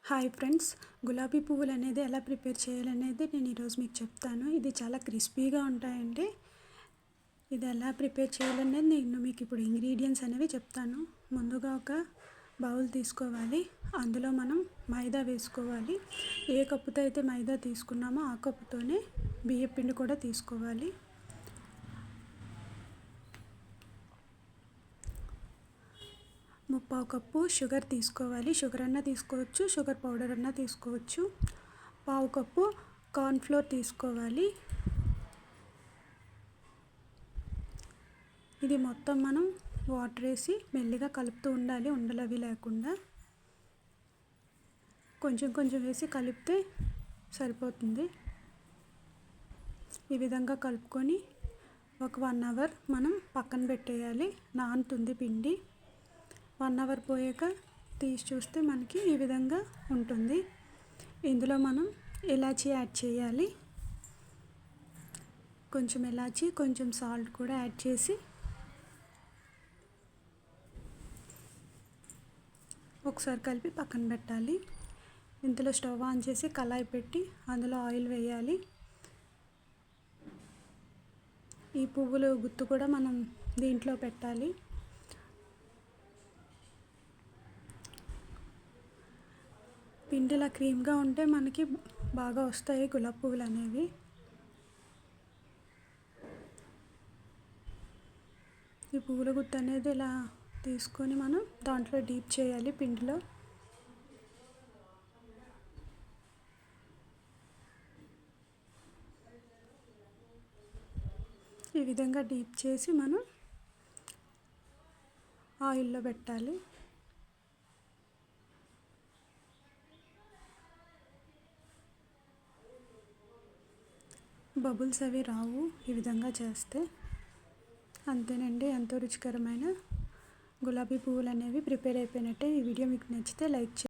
Hi friends, గులాబీ పువ్వులు అనేది ఎలా ప్రిపేర్ చేయాలనేది నేను ఈరోజు మీకు చెప్తాను. ఇది చాలా క్రిస్పీగా ఉంటాయండి. ఇది ఎలా ప్రిపేర్ చేయాలనేది నేను మీకు ఇప్పుడు ఇంగ్రీడియంట్స్ అనేవి చెప్తాను. ముందుగా ఒక బౌల్ తీసుకోవాలి. అందులో మనం మైదా వేసుకోవాలి. ఏ కప్పుతో అయితే మైదా తీసుకున్నామో ఆ కప్పుతోనే బియ్యం పిండి కూడా తీసుకోవాలి. ముప్పావు కప్పు షుగర్ తీసుకోవాలి. షుగర్ అన్నా తీసుకోవచ్చు, షుగర్ పౌడర్ అన్నా తీసుకోవచ్చు. పావు కప్పు కార్న్ఫ్లోర్ తీసుకోవాలి. ఇది మొత్తం మనం వాటర్ వేసి మెల్లిగా కలుపుతూ ఉండాలి, ఉండలవి లేకుండా. కొంచెం కొంచెం వేసి కలిపితే సరిపోతుంది. ఈ విధంగా కలుపుకొని ఒక 1 అవర్ మనం పక్కన పెట్టేయాలి. నానుతుంది పిండి. 1 అవర్ పోయాక తీసి చూస్తే మనకి ఈ విధంగా ఉంటుంది. ఇందులో మనం ఇలాచీ యాడ్ చేయాలి. కొంచెం ఇలాచీ, కొంచెం సాల్ట్ కూడా యాడ్ చేసి ఒకసారి కలిపి పక్కన పెట్టాలి. ఇందులో స్టవ్ ఆన్ చేసి కళాయి పెట్టి అందులో ఆయిల్ వేయాలి. ఈ పువ్వులు గుత్తు కూడా మనం దీంట్లో పెట్టాలి. పిండిలా క్రీమ్గా ఉంటే మనకి బాగా వస్తాయి గులాబీ పువ్వులు అనేవి. ఈ పువ్వుల గుత్త అనేది ఇలా తీసుకొని మనం దాంట్లో డీప్ చేయాలి పిండిలో. ఈ విధంగా డీప్ చేసి మనం ఆయిల్లో పెట్టాలి. బబుల్స్ అవి రావు ఈ విధంగా చేస్తే. అంతేనండి, ఎంతో రుచికరమైన గులాబీ పువ్వులు అనేవి ప్రిపేర్ అయిపోయినట్టే. ఈ వీడియో మీకు నచ్చితే లైక్ చేయండి.